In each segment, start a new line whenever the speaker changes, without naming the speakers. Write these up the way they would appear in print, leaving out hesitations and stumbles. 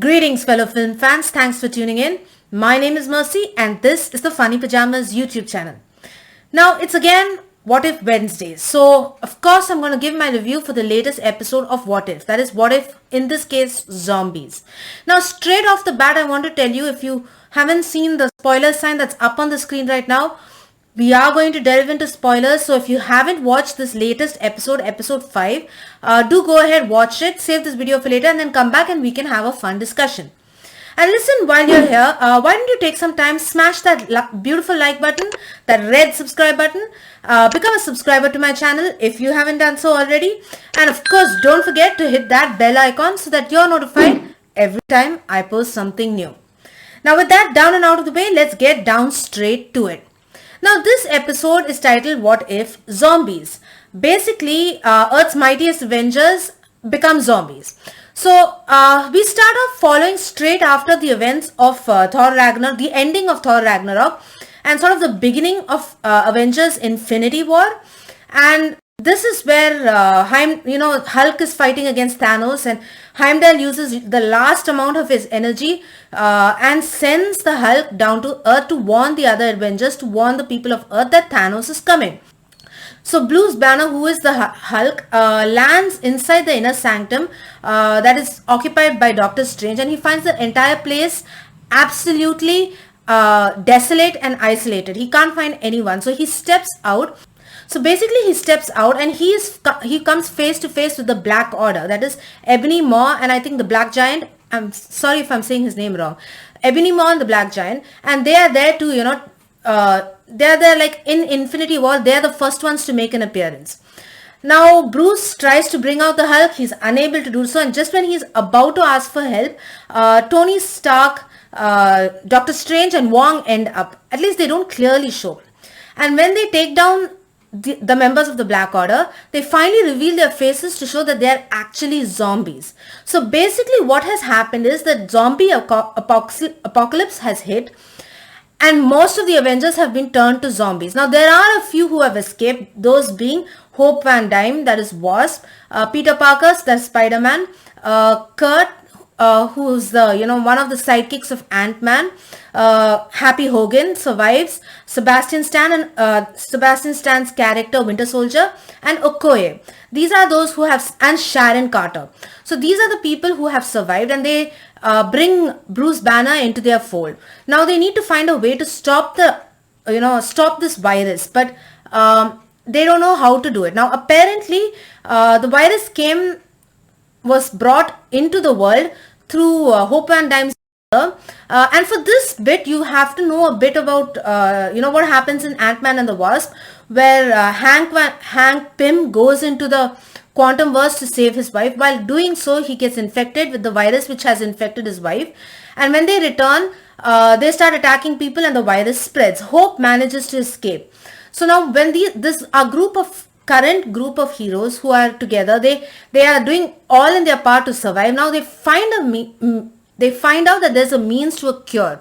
Greetings, fellow film fans. Thanks for tuning in. My name is Mercy, and this is the Funny Pajamas YouTube channel. Now, it's again What If Wednesday. So, of course, I'm going to give my review for the latest episode of What If. That is, What If, in this case, zombies. Now, straight off the bat, I want to tell you, if you haven't seen the spoiler sign that's up on the screen right now, we are going to delve into spoilers. So if you haven't watched this latest episode, episode 5, do go ahead, watch it, save this video for later, and then come back and we can have a fun discussion. And listen, while you're here, why don't you take some time, smash that beautiful like button, that red subscribe button, become a subscriber to my channel if you haven't done so already. And of course, don't forget to hit that bell icon so that you're notified every time I post something new. Now with that down and out of the way, let's get down straight to it. Now this episode is titled What If Zombies. Basically, Earth's mightiest Avengers become zombies. So we start off following straight after the events of Thor Ragnarok, the ending of Thor Ragnarok, and sort of the beginning of Avengers Infinity War. And this is where Hulk is fighting against Thanos, and Heimdall uses the last amount of his energy and sends the Hulk down to Earth to warn the other Avengers, to warn the people of Earth that Thanos is coming. So Bruce Banner, who is the Hulk, lands inside the inner sanctum that is occupied by Doctor Strange, and he finds the entire place absolutely desolate and isolated. He can't find anyone, so he steps out. So basically he steps out and he comes face to face with the Black Order, that is Ebony Maw and I think the Black Giant. I'm sorry if I'm saying his name wrong. Ebony Maw and the Black Giant, and they are there to, they're there like in Infinity War. They're the first ones to make an appearance. Now Bruce tries to bring out the Hulk. He's unable to do so, and just when he's about to ask for help, Tony Stark, Doctor Strange and Wong end up. At least they don't clearly show. And when they take down the members of the Black Order, they finally reveal their faces to show that they are actually zombies. So basically what has happened is that zombie apocalypse has hit, and most of the Avengers have been turned to zombies. Now there are a few who have escaped, those being Hope Van Dyne, that is Wasp, Peter Parker, that's Spider-Man, Kurt, who's one of the sidekicks of Ant-Man, Happy Hogan survives, Sebastian Stan and Sebastian Stan's character Winter Soldier, and Okoye. These are those who have, and Sharon Carter. So these are the people who have survived, and they bring Bruce Banner into their fold. Now they need to find a way to stop this virus, but they don't know how to do it. Now apparently the virus was brought into the world through Hope Van Dyne's and for this bit you have to know a bit about what happens in Ant-Man and the Wasp, where Hank Pym goes into the quantum verse to save his wife. While doing so, he gets infected with the virus which has infected his wife, and when they return, they start attacking people and the virus spreads. Hope manages to escape. So now when current group of heroes who are together, they are doing all in their part to survive. Now they find out that there's a means to a cure.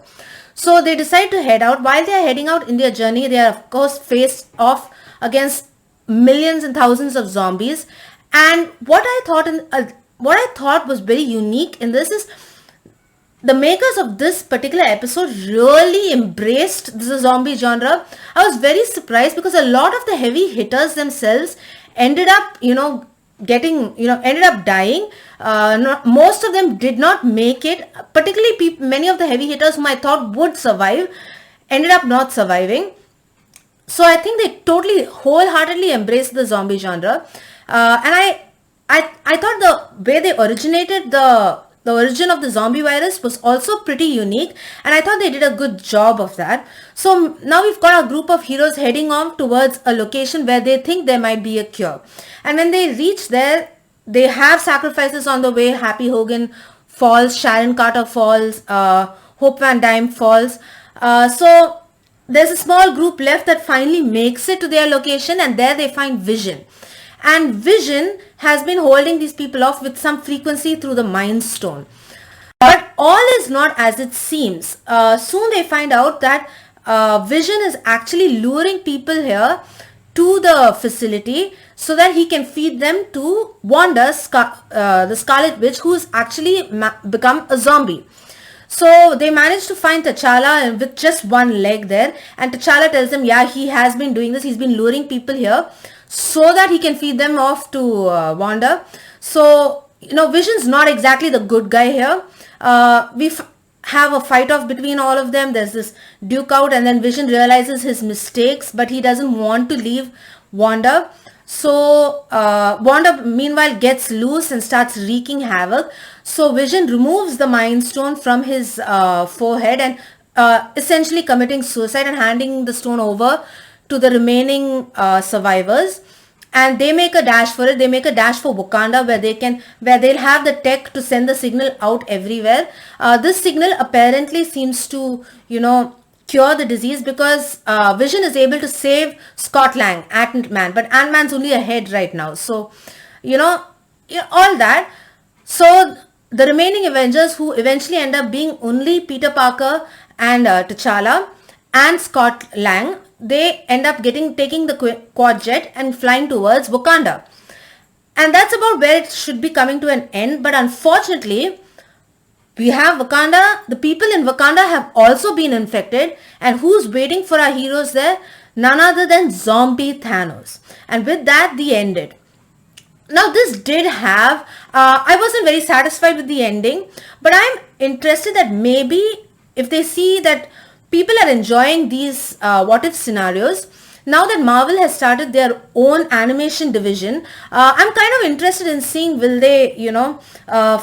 So they decide to head out. While they are heading out in their journey, they are of course faced off against millions and thousands of zombies. And what I thought was very unique in this is the makers of this particular episode really embraced the zombie genre. I was very surprised because a lot of the heavy hitters themselves ended up, ended up dying. Most of them did not make it. Particularly many of the heavy hitters whom I thought would survive ended up not surviving. So I think they totally wholeheartedly embraced the zombie genre. And I thought the way they originated the origin of the zombie virus was also pretty unique, and I thought they did a good job of that. So now we've got a group of heroes heading on towards a location where they think there might be a cure. And when they reach there, they have sacrifices on the way. Happy Hogan falls, Sharon Carter falls, Hope Van Dyne falls. So there's a small group left that finally makes it to their location, and there they find Vision. And Vision has been holding these people off with some frequency through the Mind Stone. But all is not as it seems. Soon they find out that Vision is actually luring people here to the facility so that he can feed them to Wanda, the Scarlet Witch, who's actually become a zombie. So they managed to find T'Challa with just one leg there, and T'Challa tells them, yeah, he has been doing this. He's been luring people here so that he can feed them off to Wanda. So, Vision's not exactly the good guy here. We have a fight off between all of them. There's this duke out, and then Vision realizes his mistakes, but he doesn't want to leave Wanda. So Wanda meanwhile gets loose and starts wreaking havoc. So Vision removes the Mind Stone from his forehead and essentially committing suicide and handing the stone over to the remaining survivors. And they make a dash for it. They make a dash for Wakanda where they'll have the tech to send the signal out everywhere. This signal apparently seems to, cure the disease because Vision is able to save Scott Lang, Ant-Man, but Ant-Man's only a head right now. So, all that. So the remaining Avengers, who eventually end up being only Peter Parker and T'Challa and Scott Lang, they end up taking the quad jet and flying towards Wakanda. And that's about where it should be coming to an end. But unfortunately, we have Wakanda. The people in Wakanda have also been infected. And who's waiting for our heroes there? None other than zombie Thanos. And with that, the ended. Now, this did have... I wasn't very satisfied with the ending. But I'm interested that maybe if they see that people are enjoying these what-if scenarios, now that Marvel has started their own animation division, I'm kind of interested in seeing will they,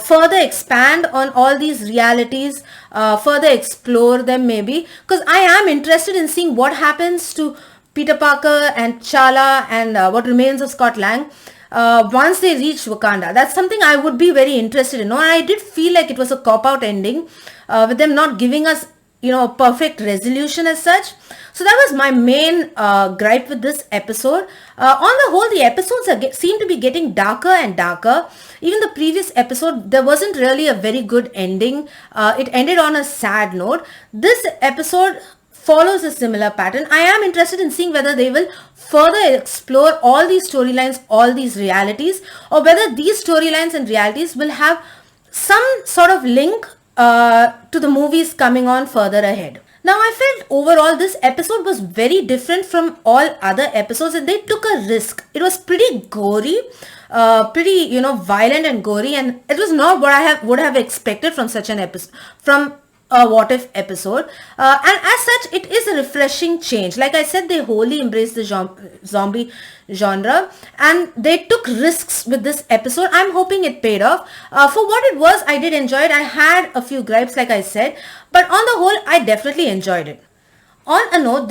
further expand on all these realities, further explore them maybe. Because I am interested in seeing what happens to Peter Parker and T'Challa and what remains of Scott Lang once they reach Wakanda. That's something I would be very interested in. And I did feel like it was a cop-out ending with them not giving us a perfect resolution as such. So that was my main gripe with this episode. On the whole, the episodes seem to be getting darker and darker. Even the previous episode, there wasn't really a very good ending. It ended on a sad note. This episode follows a similar pattern. I am interested in seeing whether they will further explore all these storylines, all these realities, or whether these storylines and realities will have some sort of link to the movies coming on further ahead. Now, I felt overall this episode was very different from all other episodes, and they took a risk. It was pretty gory, pretty, violent and gory, and it was not what I would have expected from such an episode, from a what if episode. And as such, it is a refreshing change. Like I said, they wholly embraced the zombie genre and they took risks with this episode. I'm hoping it paid off. For what it was, I did enjoy it. I had a few gripes, like I said, but on the whole, I definitely enjoyed it. On a note,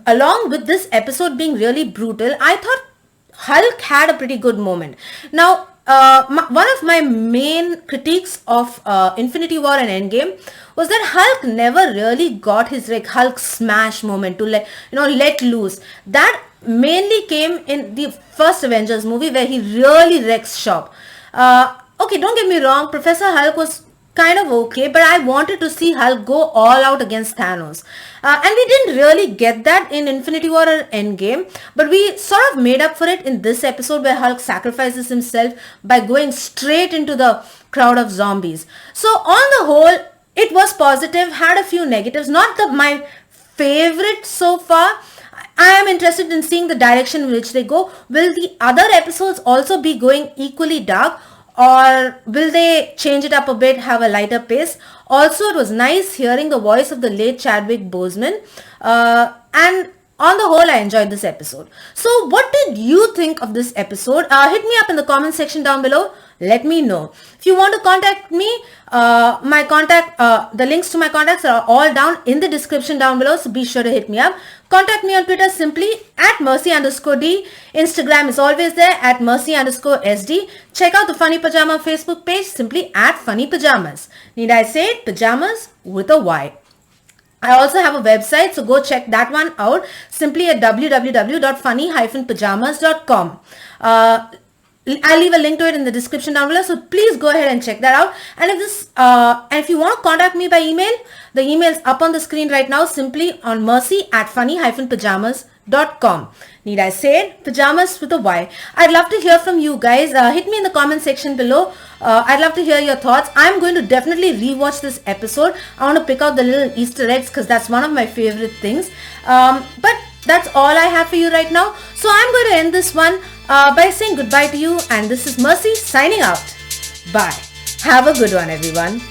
along with this episode being really brutal, I thought Hulk had a pretty good moment. Now, one of my main critiques of Infinity War and Endgame was that Hulk never really got his Hulk smash moment to let loose. That mainly came in the first Avengers movie where he really wrecks shop. Okay, don't get me wrong, Professor Hulk was kind of okay, but I wanted to see Hulk go all out against Thanos. And we didn't really get that in Infinity War or Endgame, but we sort of made up for it in this episode where Hulk sacrifices himself by going straight into the crowd of zombies. So on the whole, it was positive, had a few negatives, not my favorite so far. I am interested in seeing the direction in which they go. Will the other episodes also be going equally dark, or will they change it up a bit, have a lighter pace? Also, it was nice hearing the voice of the late Chadwick Boseman. And on the whole, I enjoyed this episode. So what did you think of this episode? Hit me up in the comment section down below. Let me know. If you want to contact me, the links to my contacts are all down in the description down below. So be sure to hit me up. Contact me on Twitter simply at Mercy_D. Instagram is always there at Mercy_SD. Check out the Funny Pajama Facebook page simply at Funny Pajamas. Need I say it? Pajamas with a Y. I also have a website, so go check that one out simply at www.funny-pajamas.com. I'll leave a link to it in the description down below, so please go ahead and check that out. And if you want to contact me by email, the email is up on the screen right now, simply on mercy@funny-pajamas.com. Need I say it? Pajamas with a Y. I'd love to hear from you guys. Hit me in the comment section below. I'd love to hear your thoughts. I'm going to definitely rewatch this episode. I want to pick out the little Easter eggs because that's one of my favorite things. But that's all I have for you right now. So I'm going to end this one by saying goodbye to you. And this is Mercy signing out. Bye. Have a good one, everyone.